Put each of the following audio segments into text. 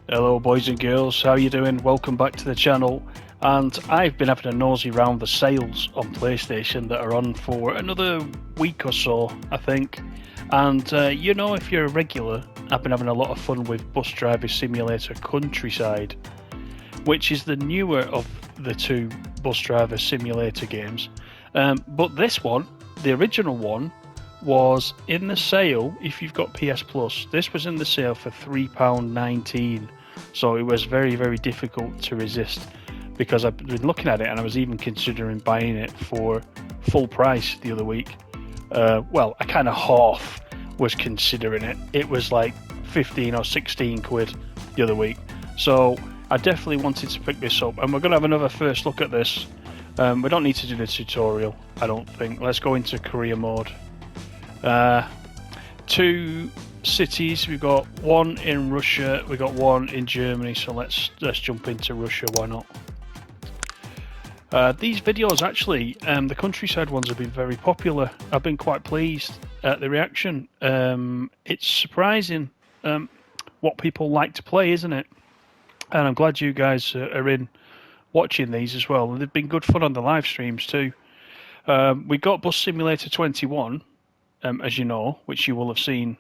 Hello boys and girls, how you doing? Welcome back to the channel. And I've been having a nosy round the sales on PlayStation that are on for another week or so, I think. And you know, if you're a regular, I've been having a lot of fun with Bus Driver Simulator Countryside, which is the newer of the two Bus Driver Simulator games. But this one, the original one, was in the sale if you've got PS Plus. This was in the sale for £3.19, so it was very, very difficult to resist because I've been looking at it and I was even considering buying it for full price the other week. Well, I kind of half was considering it. It was like 15 or 16 quid the other week, so I definitely wanted to pick this up, and we're going to have another first look at this. We don't need to do the tutorial, I don't think. Let's go into career mode. Two cities, we've got one in Russia, we've got one in Germany, so let's jump into Russia, why not? These videos actually, the countryside ones have been very popular. I've been quite pleased at the reaction. It's surprising what people like to play, isn't it? And I'm glad you guys are in watching these as well. They've been good fun on the live streams too. We got Bus Simulator 21, as you know, which you will have seen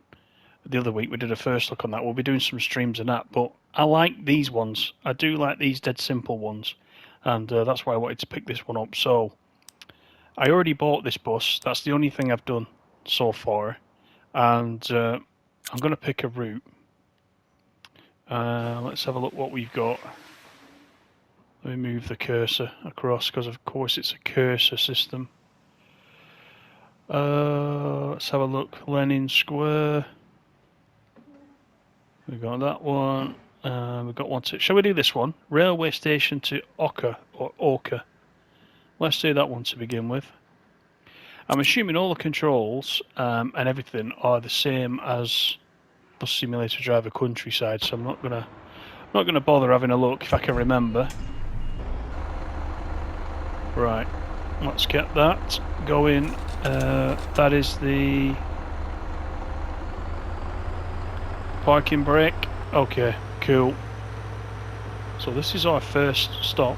the other week. We did a first look on that. We'll be doing some streams on that, but I like these ones. I do like these dead simple ones, and that's why I wanted to pick this one up. So I already bought this bus. That's the only thing I've done so far, and I'm going to pick a route. Let's have a look what we've got. Let me move the cursor across because of course it's a cursor system. Let's have a look. Lenin Square. We've got that one. We've got one to... Shall we do this one? Railway station to Oka or Oka. Let's do that one to begin with. I'm assuming all the controls and everything are the same as Bus Simulator Driver Countryside, so I'm not gonna bother having a look if I can remember. Right, let's get that going. That is the parking brake. Okay, cool. So this is our first stop.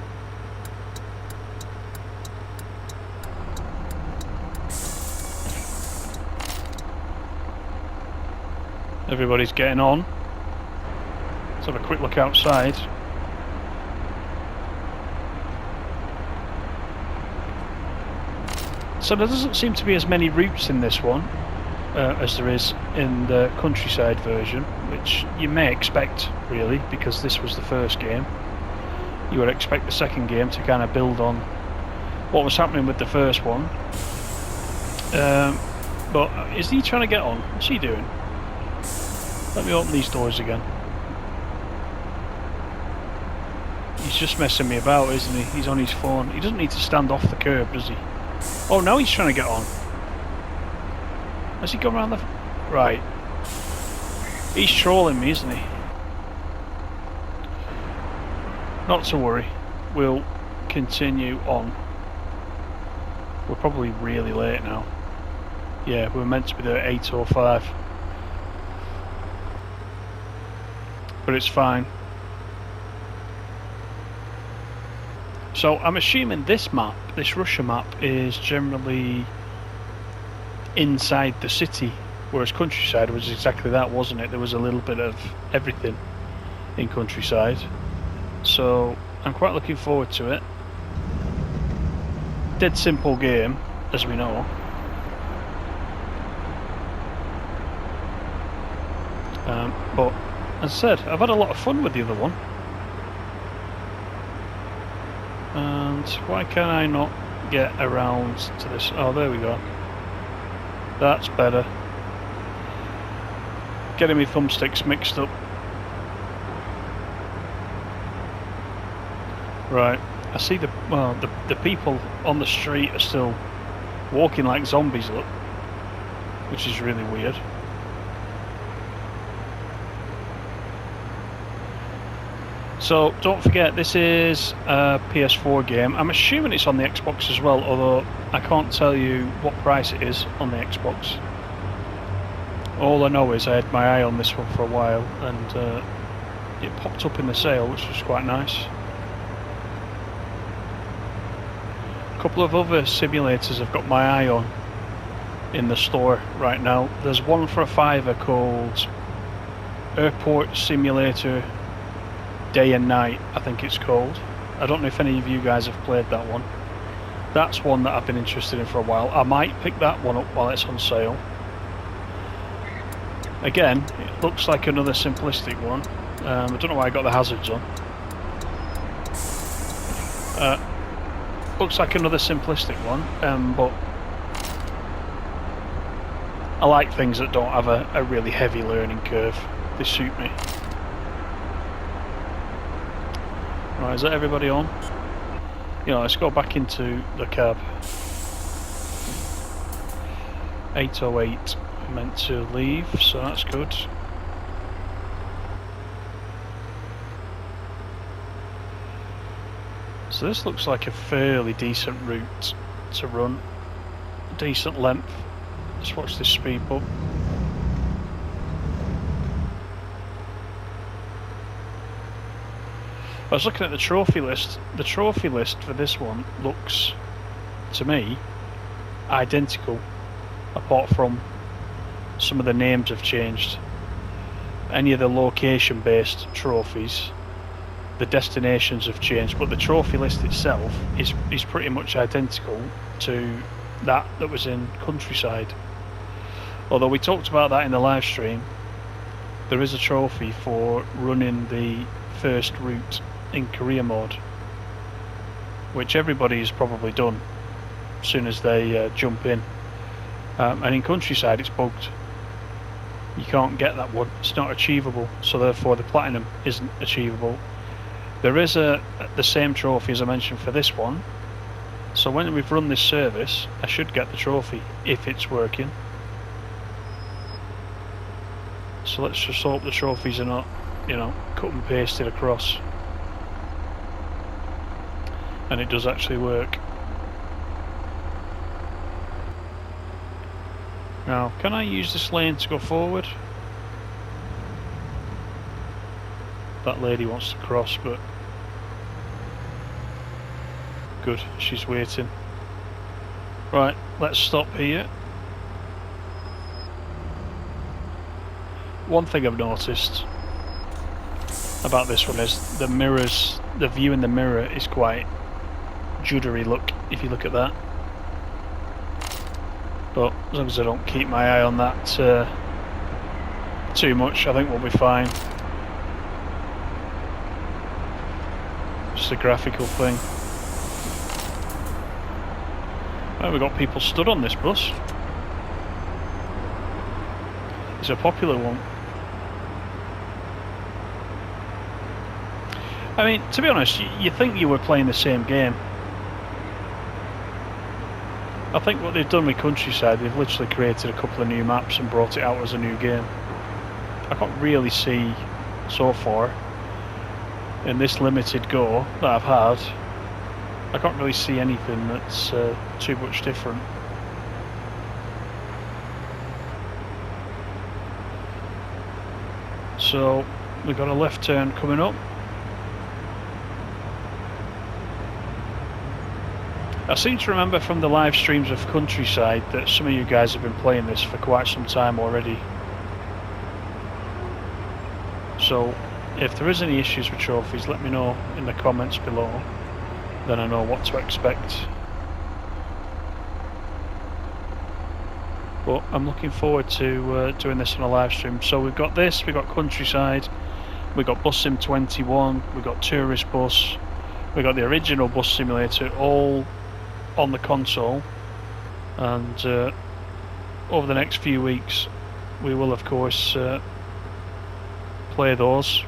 Everybody's getting on. Let's have a quick look outside. So there doesn't seem to be as many routes in this one as there is in the countryside version, which you may expect really, because this was the first game. You would expect the second game to kind of build on what was happening with the first one. But is he trying to get on? What's he doing? Let me open these doors again. He's just messing me about, isn't he? He's on his phone. He doesn't need to stand off the curb, does he? Oh, now he's trying to get on. Has he gone around the... Right. He's trolling me, isn't he? Not to worry. We'll continue on. We're probably really late now. Yeah, we were meant to be there at 8:05. But it's fine. So I'm assuming this map, this Russia map, is generally inside the city, whereas Countryside was exactly that, wasn't it? There was a little bit of everything in Countryside. So I'm quite looking forward to it. Dead simple game, as we know. But as I said, I've had a lot of fun with the other one. And why can I not get around to this? Oh, there we go. That's better. Getting my thumbsticks mixed up. Right, I see the people on the street are still walking like zombies, look, which is really weird. So don't forget, this is a PS4 game. I'm assuming it's on the Xbox as well, although I can't tell you what price it is on the Xbox. All I know is I had my eye on this one for a while, and it popped up in the sale, which was quite nice. A couple of other simulators I've got my eye on in the store right now. There's one for a £5 called Airport Simulator Day and Night, I think it's called. I don't know if any of you guys have played that one. That's one that I've been interested in for a while. I might pick that one up while it's on sale. Again, it looks like another simplistic one. I don't know why I got the hazards on. Looks like another simplistic one, but I like things that don't have a really heavy learning curve. They suit me. Right, is that everybody on? You know, let's go back into the cab. 8:08 meant to leave, so that's good. So this looks like a fairly decent route to run. Decent length. Let's watch this speed bump. I was looking at the trophy list. The trophy list for this one looks, to me, identical, apart from some of the names have changed. Any of the location-based trophies, the destinations have changed, but the trophy list itself is pretty much identical to that was in Countryside. Although we talked about that in the live stream, there is a trophy for running the first route in career mode, which everybody's probably done as soon as they jump in. And in Countryside it's bugged. You can't get that one, it's not achievable, so therefore the platinum isn't achievable. There is the same trophy as I mentioned for this one, so when we've run this service I should get the trophy if it's working. So let's just hope the trophies are not, you know, cut and pasted across, and it does actually work. Now, can I use this lane to go forward? That lady wants to cross, but good, she's waiting. Right, let's stop here. One thing I've noticed about this one is the mirrors, the view in the mirror is quite juddery look, if you look at that. But as long as I don't keep my eye on that too much, I think we'll be fine. Just a graphical thing. Well, we've got people stood on this bus. It's a popular one. I mean, to be honest, you think you were playing the same game. I think what they've done with Countryside, they've literally created a couple of new maps and brought it out as a new game. I can't really see so far in this limited go that I've had, I can't really see anything that's too much different. So we've got a left turn coming up. I seem to remember from the live streams of Countryside that some of you guys have been playing this for quite some time already. So if there is any issues with trophies, let me know in the comments below, then I know what to expect. But I'm looking forward to doing this on a live stream. So we've got this, we've got Countryside, we've got Bus Sim 21, we've got Tourist Bus, we've got the original Bus Simulator, all on the console, and over the next few weeks we will of course play those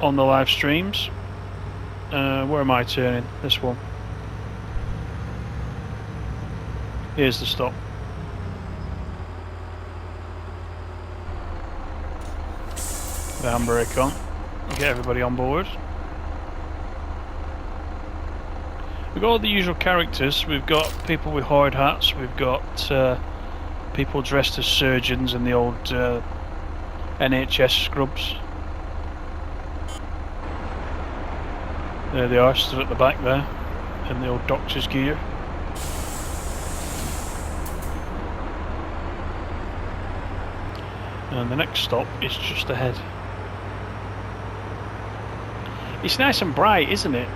on the live streams. Where am I turning? This one. Here's the stop. The handbrake on, get everybody on board. We've got all the usual characters. We've got people with hard hats, we've got people dressed as surgeons in the old NHS scrubs. There they are, stood at the back there, in the old doctor's gear. And the next stop is just ahead. It's nice and bright, isn't it?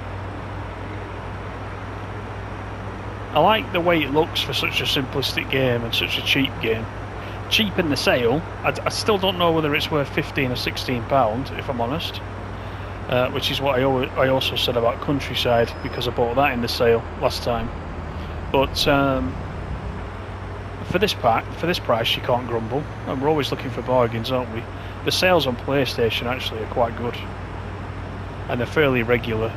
I like the way it looks for such a simplistic game and such a cheap game. Cheap in the sale. I still don't know whether it's worth £15 or £16, if I'm honest. Which is what I also said about Countryside, because I bought that in the sale last time. But for this price, you can't grumble. And we're always looking for bargains, aren't we? The sales on PlayStation actually are quite good, and they're fairly regular.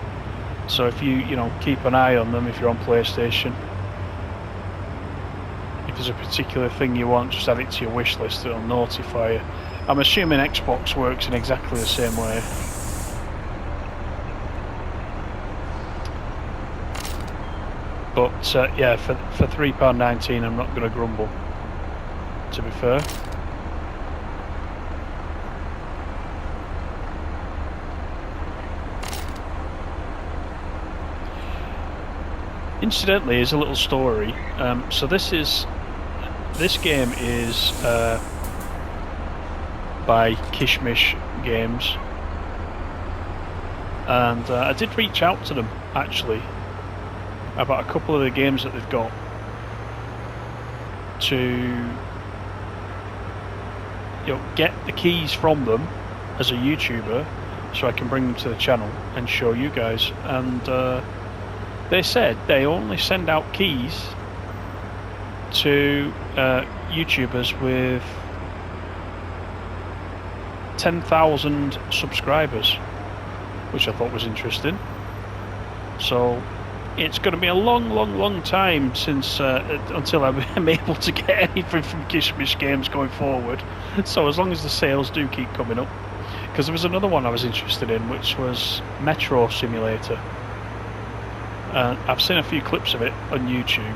So if you keep an eye on them, if you're on PlayStation, if there's a particular thing you want, just add it to your wish list. It'll notify you. I'm assuming Xbox works in exactly the same way. But yeah, for £3.19, I'm not going to grumble, to be fair. Incidentally, here's a little story. So this game is by Kishmish Games, and I did reach out to them actually about a couple of the games that they've got to get the keys from them as a YouTuber, so I can bring them to the channel and show you guys. And they said they only send out keys to YouTubers with 10,000 subscribers, which I thought was interesting. So it's going to be a long time since until I'm able to get anything from Kishmish Games going forward. So as long as the sales do keep coming up, because there was another one I was interested in, which was Metro Simulator. I've seen a few clips of it on YouTube.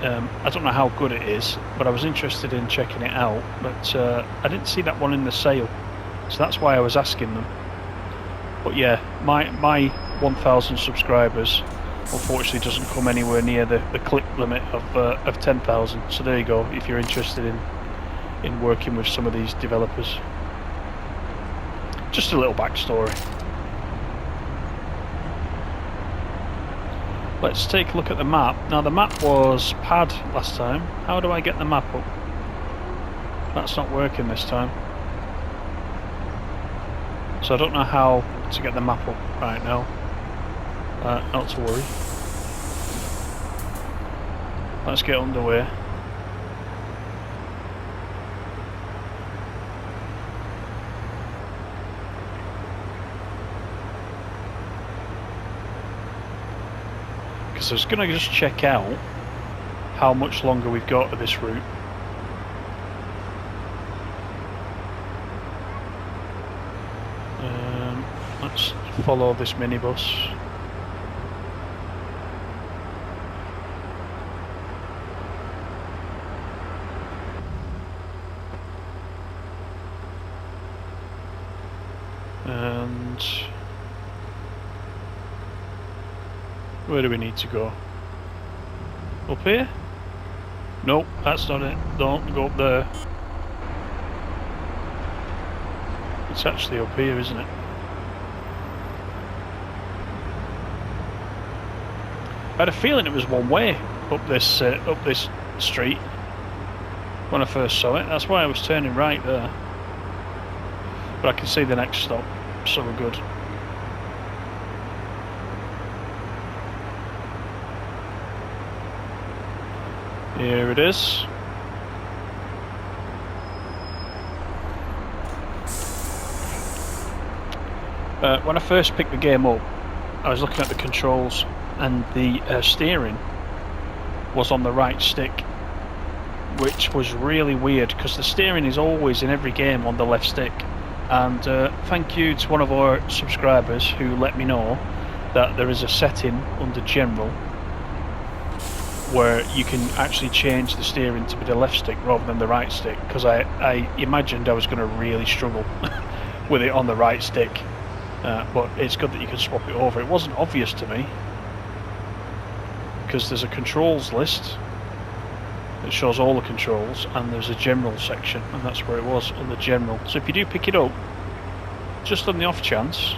I don't know how good it is, but I was interested in checking it out. But I didn't see that one in the sale, so that's why I was asking them. But yeah, my 1,000 subscribers unfortunately doesn't come anywhere near the clip limit of 10,000. So there you go, if you're interested in working with some of these developers. Just a little backstory. Let's take a look at the map. Now the map was pad last time. How do I get the map up? That's not working this time. So I don't know how to get the map up right now. Not to worry. Let's get underway. Because I was going to just check out how much longer we've got of this route. Let's follow this minibus. And where do we need to go? Up here? Nope, that's not it. Don't go up there. It's actually up here, isn't it? I had a feeling it was one way up this street when I first saw it. That's why I was turning right there. But I can see the next stop, so we're good. Here it is. When I first picked the game up, I was looking at the controls, and the steering was on the right stick, which was really weird because the steering is always in every game on the left stick. And thank you to one of our subscribers who let me know that there is a setting under General where you can actually change the steering to be the left stick rather than the right stick, because I imagined I was going to really struggle with it on the right stick. but it's good that you can swap it over. It wasn't obvious to me because there's a controls list that shows all the controls, and there's a general section, and that's where it was, on the general. So if you do pick it up, just on the off chance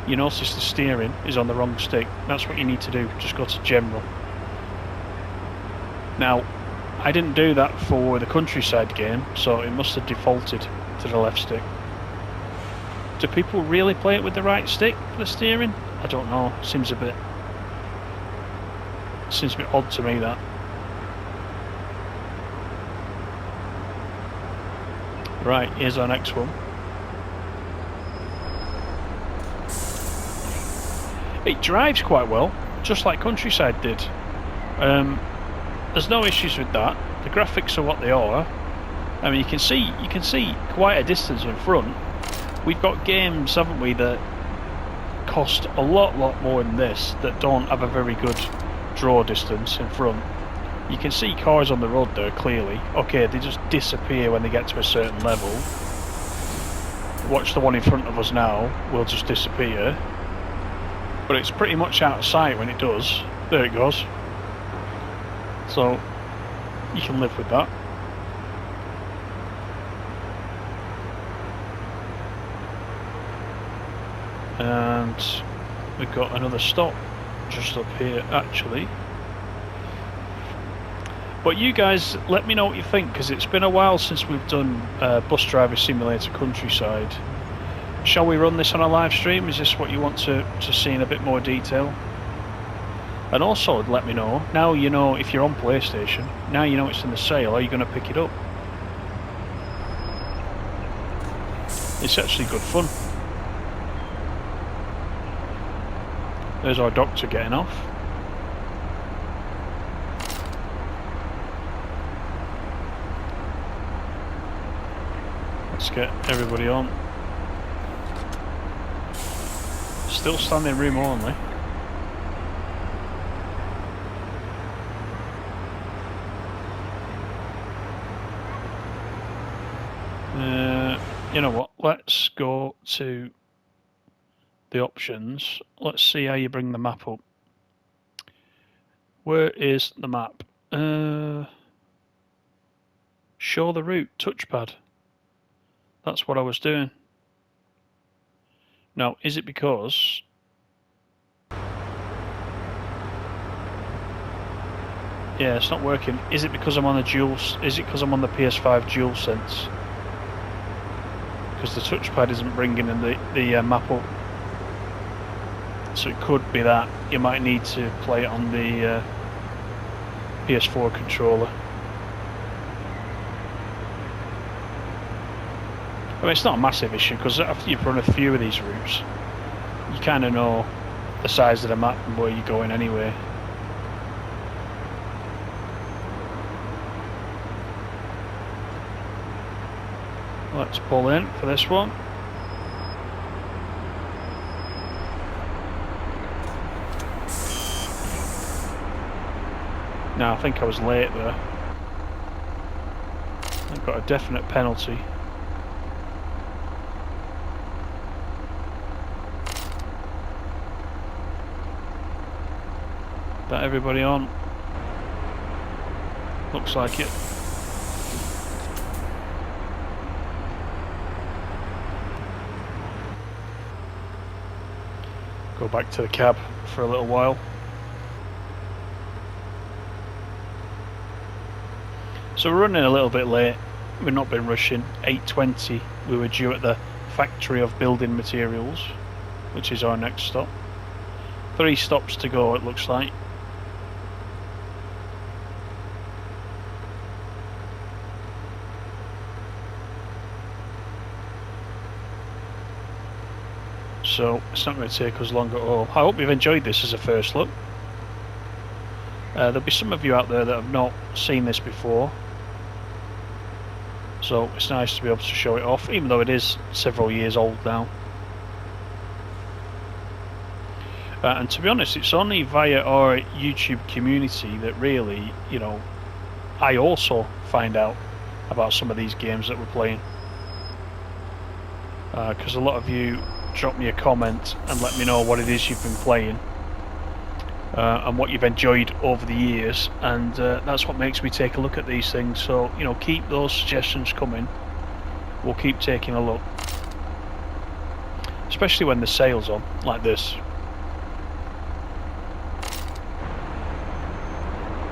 you notice the steering is on the wrong stick, that's what you need to do. Just go to general. Now, I didn't do that for the Countryside game, so it must have defaulted to the left stick. Do people really play it with the right stick for the steering? I don't know. Seems a bit odd to me, that. Right, here's our next one. It drives quite well, just like Countryside did. There's no issues with that. The graphics are what they are. I mean, you can see quite a distance in front. We've got games, haven't we, that cost a lot more than this, that don't have a very good draw distance in front. You can see cars on the road there clearly. Okay, they just disappear when they get to a certain level. Watch the one in front of us now, will just disappear. But it's pretty much out of sight when it does. There it goes. So, you can live with that. And we've got another stop just up here, actually. But you guys, let me know what you think, because it's been a while since we've done Bus Driver Simulator Countryside. Shall we run this on a live stream? Is this what you want to see in a bit more detail? And also, let me know, now you know, if you're on PlayStation, now you know it's in the sale, are you going to pick it up? It's actually good fun. There's our doctor getting off. Let's get everybody on. Still standing room only. You know what, let's go to the options. Let's see how you bring the map up. Where is the map? Show the route, touchpad. That's what I was doing. Now, is it because yeah, it's not working. Is it because I'm on the PS5 DualSense? Because the touchpad isn't bringing in the map up. So it could be that. You might need to play it on the PS4 controller. I mean, it's not a massive issue, because after you've run a few of these routes, you kind of know the size of the map and where you're going anyway. Let's pull in for this one. Now, I think I was late there. I've got a definite penalty. That everybody on? Looks like it. Go back to the cab for a little while. So we're running a little bit late. We've not been rushing. 8:20 we were due at the Factory of Building Materials, which is our next stop. 3 stops to go, it looks like. So it's not going to take us long at all. I hope you've enjoyed this as a first look. There'll be some of you out there that have not seen this before, so it's nice to be able to show it off, even though it is several years old now. And to be honest, it's only via our YouTube community that really, you know, I also find out about some of these games that we're playing. Because a lot of you drop me a comment and let me know what it is you've been playing and what you've enjoyed over the years, and that's what makes me take a look at these things. So, you know, keep those suggestions coming. We'll keep taking a look, especially when the sale's on, like this.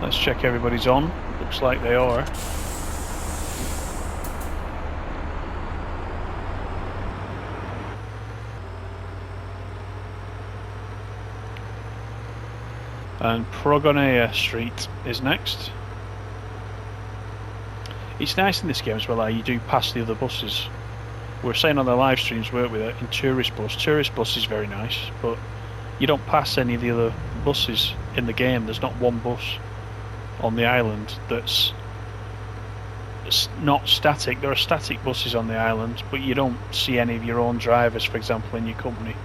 Let's check everybody's on. Looks like they are. And Progonea Street is next. It's nice in this game as well how you do pass the other buses. We were saying on the live streams, weren't we, that in Tourist Bus is very nice, but you don't pass any of the other buses in the game. There's not one bus on the island that's not static. There are static buses on the island, but you don't see any of your own drivers, for example, in your company.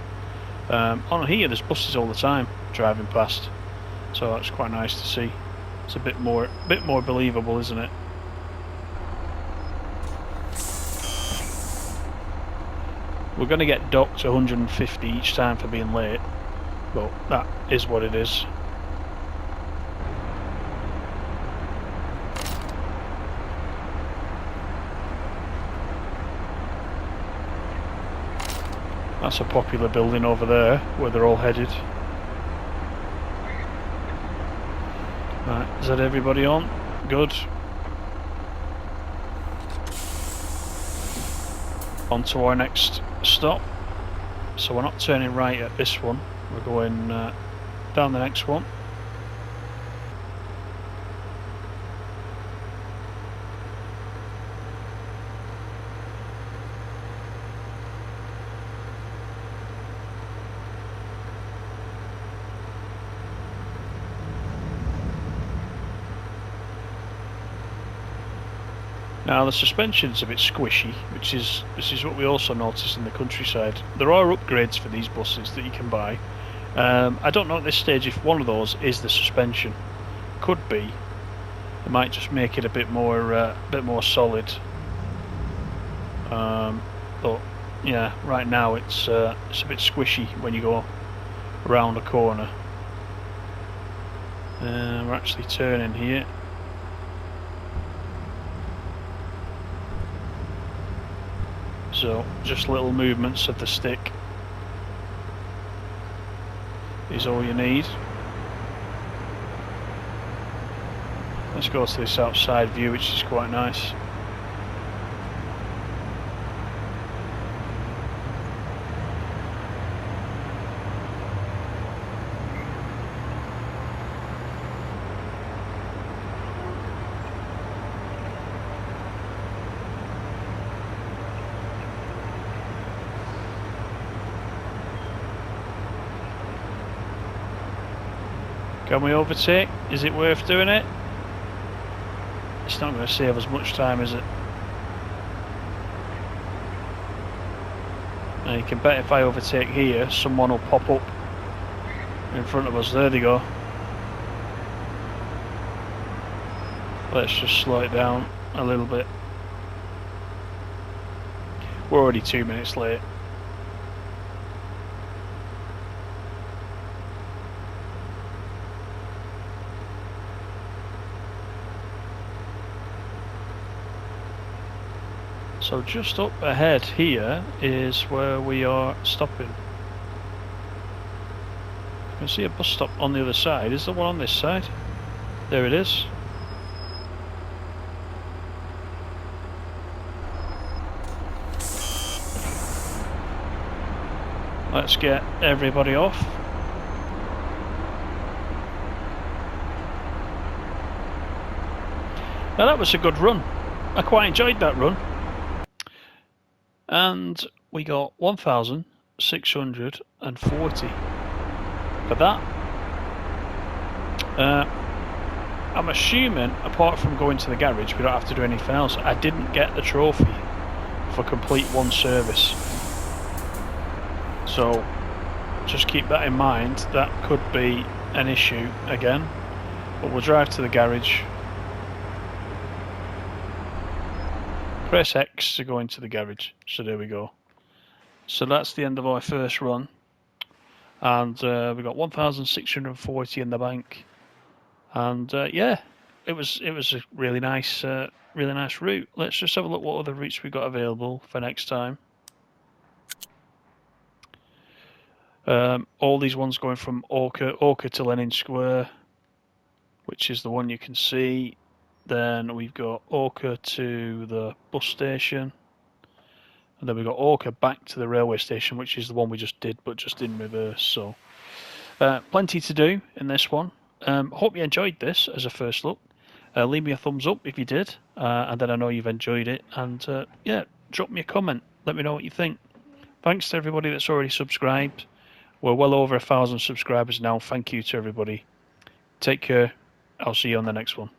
On here, there's buses all the time driving past. So that's quite nice to see. It's a bit more believable, isn't it? We're going to get docked 150 each time for being late, but that is what it is. That's a popular building over there where they're all headed. Right, is that everybody on? Good. On to our next stop. So we're not turning right at this one. We're going down the next one. Now the suspension's a bit squishy, this is what we also notice in the countryside. There are upgrades for these buses that you can buy. I don't know at this stage if one of those is the suspension. Could be. It might just make it a bit more solid. But yeah, right now it's a bit squishy when you go around a corner. We're actually turning here. So just little movements of the stick is all you need. Let's go to this outside view, which is quite nice. Can we overtake? Is it worth doing it? It's not going to save us much time, is it? Now you can bet if I overtake here, someone will pop up in front of us. There they go. Let's just slow it down a little bit. We're already 2 minutes late. So just up ahead here is where we are stopping. You can see a bus stop on the other side. Is there one on this side? There it is. Let's get everybody off. Now that was a good run. I quite enjoyed that run. And we got 1,640 for that. I'm assuming, apart from going to the garage, we don't have to do anything else. I didn't get the trophy for complete one service. So just keep that in mind. That could be an issue again. But we'll drive to the garage. Press X to go into the garage. So there we go. So that's the end of our first run, and we got 1,640 in the bank, and yeah, it was a really nice route. Let's just have a look what other routes we got available for next time. All these ones going from Orca to Lenin Square, which is the one you can see. Then we've got Orca to the bus station, and then we've got Orca back to the railway station, which is the one we just did, but just in reverse. So plenty to do in this one. Hope you enjoyed this as a first look. Leave me a thumbs up if you did, and then I know you've enjoyed it. And yeah, drop me a comment. Let me know what you think. Thanks to everybody that's already subscribed. We're well over 1,000 subscribers now. Thank you to everybody. Take care. I'll see you on the next one.